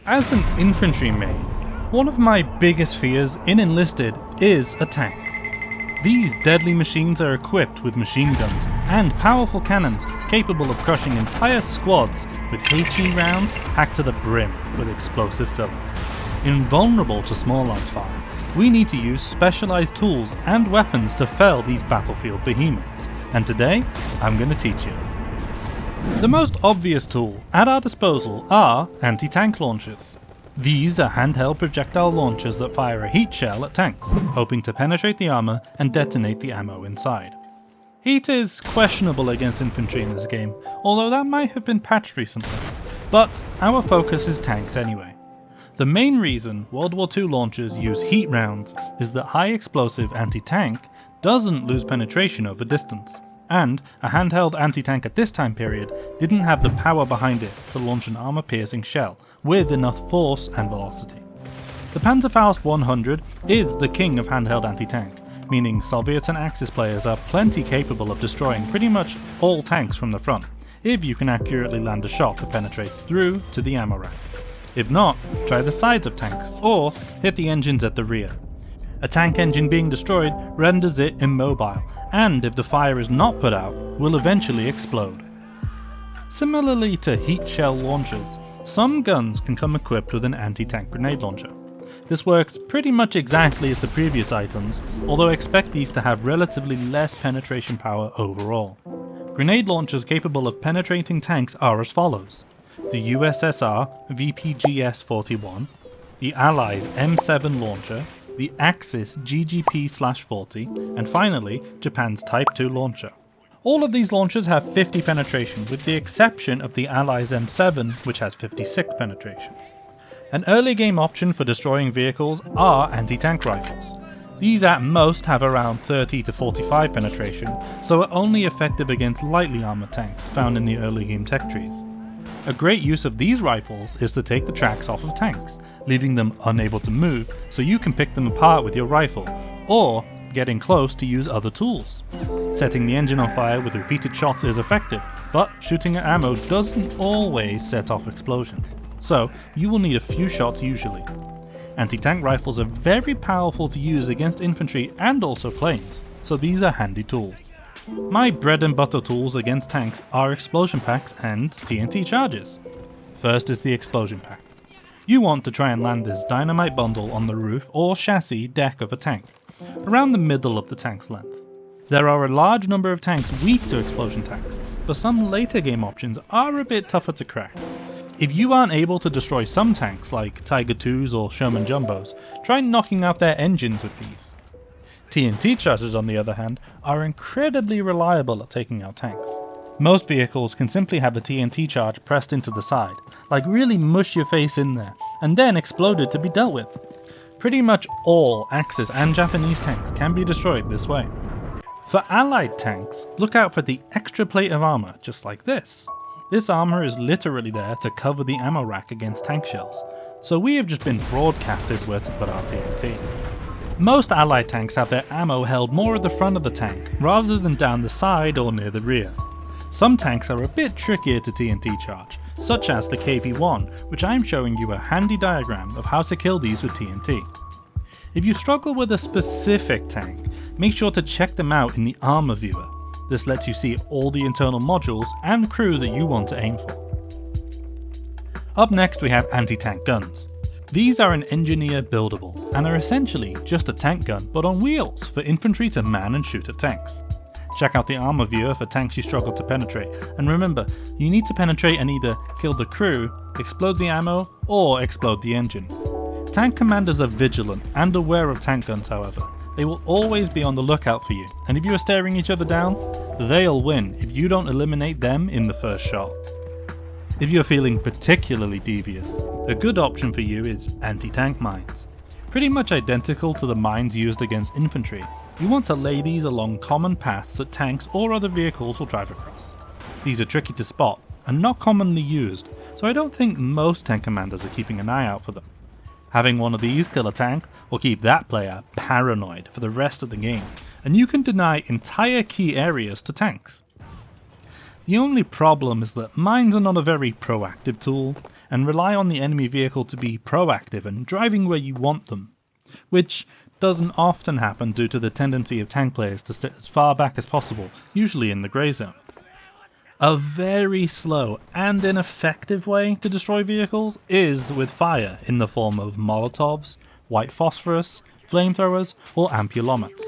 As an infantry main, one of my biggest fears in Enlisted is a tank. These deadly machines are equipped with machine guns and powerful cannons capable of crushing entire squads with HE rounds packed to the brim with explosive filler. Invulnerable to small arms fire, we need to use specialised tools and weapons to fell these battlefield behemoths, and today I'm going to teach you. The most obvious tool at our disposal are anti-tank launchers. These are handheld projectile launchers that fire a heat shell at tanks, hoping to penetrate the armour and detonate the ammo inside. Heat is questionable against infantry in this game, although that might have been patched recently, but our focus is tanks anyway. The main reason World War II launchers use heat rounds is that high explosive anti-tank doesn't lose penetration over distance, and a handheld anti-tank at this time period didn't have the power behind it to launch an armour-piercing shell with enough force and velocity. The Panzerfaust 100 is the king of handheld anti-tank, meaning Soviet and Axis players are plenty capable of destroying pretty much all tanks from the front, if you can accurately land a shot that penetrates through to the ammo rack. If not, try the sides of tanks, or hit the engines at the rear. A tank engine being destroyed renders it immobile, and if the fire is not put out, will eventually explode. Similarly to heat shell launchers, some guns can come equipped with an anti-tank grenade launcher. This works pretty much exactly as the previous items, although expect these to have relatively less penetration power overall. Grenade launchers capable of penetrating tanks are as follows: the USSR VPGS-41, the Allies M7 launcher, the Axis GGP-40, and finally Japan's Type 2 launcher. All of these launchers have 50 penetration, with the exception of the Allies M7, which has 56 penetration. An early game option for destroying vehicles are anti-tank rifles. These at most have around 30 to 45 penetration, so are only effective against lightly armoured tanks found in the early game tech trees. A great use of these rifles is to take the tracks off of tanks, leaving them unable to move so you can pick them apart with your rifle, or getting close to use other tools. Setting the engine on fire with repeated shots is effective, but shooting at ammo doesn't always set off explosions, so you will need a few shots usually. Anti-tank rifles are very powerful to use against infantry and also planes, so these are handy tools. My bread and butter tools against tanks are explosion packs and TNT charges. First is the explosion pack. You want to try and land this dynamite bundle on the roof or chassis deck of a tank, around the middle of the tank's length. There are a large number of tanks weak to explosion tanks, but some later game options are a bit tougher to crack. If you aren't able to destroy some tanks like Tiger IIs or Sherman Jumbos, try knocking out their engines with these. TNT charges, on the other hand, are incredibly reliable at taking out tanks. Most vehicles can simply have a TNT charge pressed into the side, like really mush your face in there, and then exploded to be dealt with. Pretty much all Axis and Japanese tanks can be destroyed this way. For Allied tanks, look out for the extra plate of armour, just like this. This armour is literally there to cover the ammo rack against tank shells, so we have just been broadcasted where to put our TNT. Most Allied tanks have their ammo held more at the front of the tank, rather than down the side or near the rear. Some tanks are a bit trickier to TNT charge, such as the KV-1, which I am showing you a handy diagram of how to kill these with TNT. If you struggle with a specific tank, make sure to check them out in the armour viewer. This lets you see all the internal modules and crew that you want to aim for. Up next we have anti-tank guns. These are an engineer buildable, and are essentially just a tank gun but on wheels for infantry to man and shoot at tanks. Check out the armour viewer for tanks you struggle to penetrate, and remember, you need to penetrate and either kill the crew, explode the ammo, or explode the engine. Tank commanders are vigilant and aware of tank guns, however. They will always be on the lookout for you, and if you are staring each other down, they'll win if you don't eliminate them in the first shot. If you're feeling particularly devious, a good option for you is anti-tank mines. Pretty much identical to the mines used against infantry, you want to lay these along common paths that tanks or other vehicles will drive across. These are tricky to spot and not commonly used, so I don't think most tank commanders are keeping an eye out for them. Having one of these kill a tank will keep that player paranoid for the rest of the game, and you can deny entire key areas to tanks. The only problem is that mines are not a very proactive tool, and rely on the enemy vehicle to be proactive and driving where you want them, which doesn't often happen due to the tendency of tank players to sit as far back as possible, usually in the grey zone. A very slow and ineffective way to destroy vehicles is with fire in the form of Molotovs, white phosphorus, flamethrowers, or ampulomets.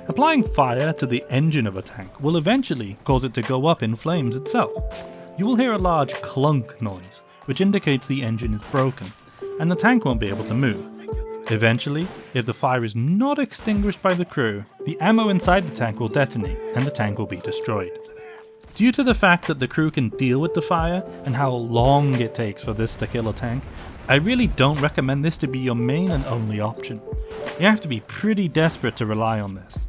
Applying fire to the engine of a tank will eventually cause it to go up in flames itself. You will hear a large clunk noise, which indicates the engine is broken, and the tank won't be able to move. Eventually, if the fire is not extinguished by the crew, the ammo inside the tank will detonate and the tank will be destroyed. Due to the fact that the crew can deal with the fire and how long it takes for this to kill a tank, I really don't recommend this to be your main and only option. You have to be pretty desperate to rely on this.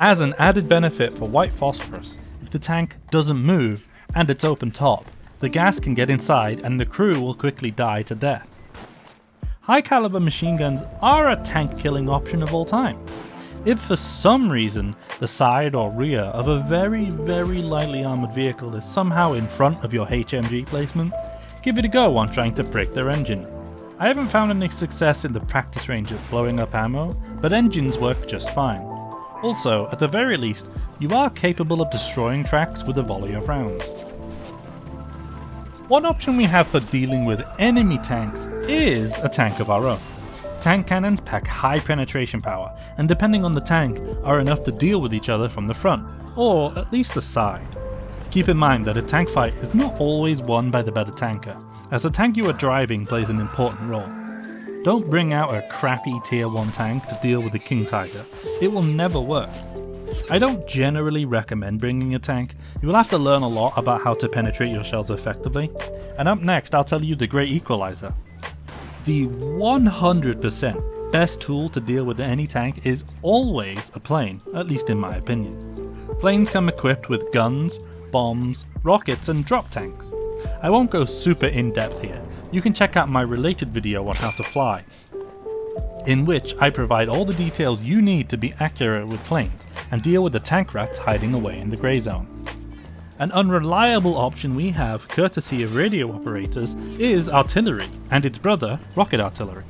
As an added benefit for white phosphorus, if the tank doesn't move and it's open top, the gas can get inside and the crew will quickly die to death. High caliber machine guns are a tank killing option of all time. If for some reason the side or rear of a very lightly armoured vehicle is somehow in front of your HMG placement, give it a go on trying to break their engine. I haven't found any success in the practice range of blowing up ammo, but engines work just fine. Also, at the very least, you are capable of destroying tracks with a volley of rounds. One option we have for dealing with enemy tanks is a tank of our own. Tank cannons pack high penetration power, and depending on the tank, are enough to deal with each other from the front, or at least the side. Keep in mind that a tank fight is not always won by the better tanker, as the tank you are driving plays an important role. Don't bring out a crappy tier 1 tank to deal with the King Tiger, it will never work. I don't generally recommend bringing a tank, you will have to learn a lot about how to penetrate your shells effectively, and up next I'll tell you the Great Equalizer. The 100% best tool to deal with any tank is always a plane, at least in my opinion. Planes come equipped with guns, bombs, rockets and drop tanks. I won't go super in depth here, you can check out my related video on how to fly, in which I provide all the details you need to be accurate with planes and deal with the tank rats hiding away in the grey zone. An unreliable option we have, courtesy of radio operators, is artillery, and its brother, rocket artillery.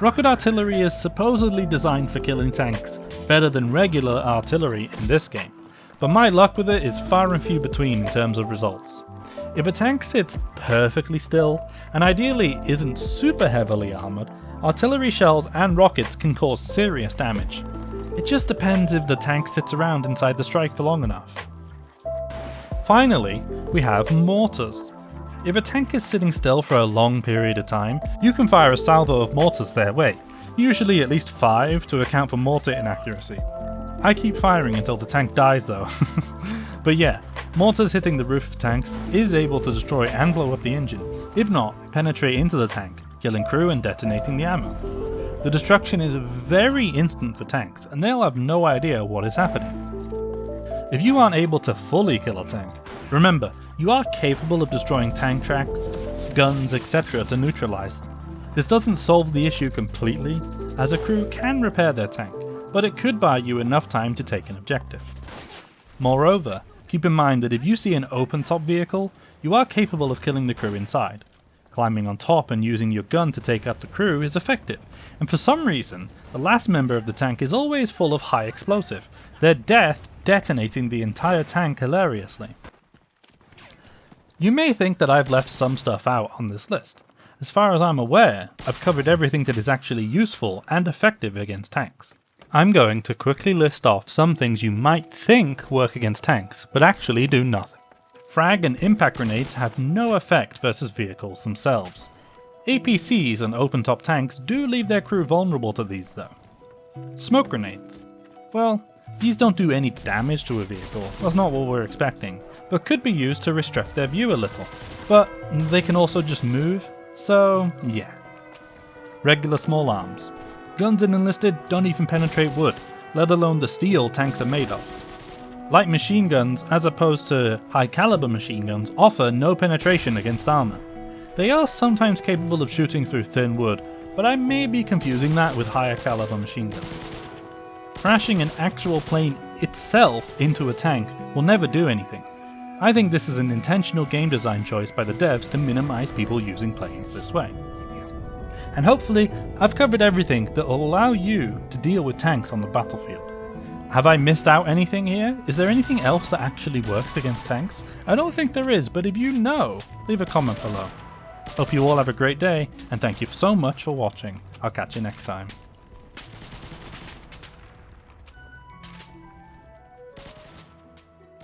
Rocket artillery is supposedly designed for killing tanks better than regular artillery in this game, but my luck with it is far and few between in terms of results. If a tank sits perfectly still, and ideally isn't super heavily armoured, artillery shells and rockets can cause serious damage. It just depends if the tank sits around inside the strike for long enough. Finally, we have mortars. If a tank is sitting still for a long period of time, you can fire a salvo of mortars their way, usually at least 5 to account for mortar inaccuracy. I keep firing until the tank dies though. But yeah, mortars hitting the roof of tanks is able to destroy and blow up the engine, if not, penetrate into the tank, killing crew and detonating the ammo. The destruction is very instant for tanks, and they'll have no idea what is happening. If you aren't able to fully kill a tank, remember, you are capable of destroying tank tracks, guns, etc. to neutralize them. This doesn't solve the issue completely, as a crew can repair their tank, but it could buy you enough time to take an objective. Moreover, keep in mind that if you see an open top vehicle, you are capable of killing the crew inside. Climbing on top and using your gun to take out the crew is effective, and for some reason, the last member of the tank is always full of high explosive, their death detonating the entire tank hilariously. You may think that I've left some stuff out on this list. As far as I'm aware, I've covered everything that is actually useful and effective against tanks. I'm going to quickly list off some things you might think work against tanks, but actually do nothing. Frag and impact grenades have no effect versus vehicles themselves. APCs and open-top tanks do leave their crew vulnerable to these though. Smoke grenades. Well, these don't do any damage to a vehicle, that's not what we're expecting, but could be used to restrict their view a little. But they can also just move, so yeah. Regular small arms. Guns in Enlisted don't even penetrate wood, let alone the steel tanks are made of. Light machine guns, as opposed to high caliber machine guns, offer no penetration against armor. They are sometimes capable of shooting through thin wood, but I may be confusing that with higher caliber machine guns. Crashing an actual plane itself into a tank will never do anything. I think this is an intentional game design choice by the devs to minimize people using planes this way. And hopefully, I've covered everything that will allow you to deal with tanks on the battlefield. Have I missed out anything here? Is there anything else that actually works against tanks? I don't think there is, but if you know, leave a comment below. Hope you all have a great day, and thank you so much for watching. I'll catch you next time.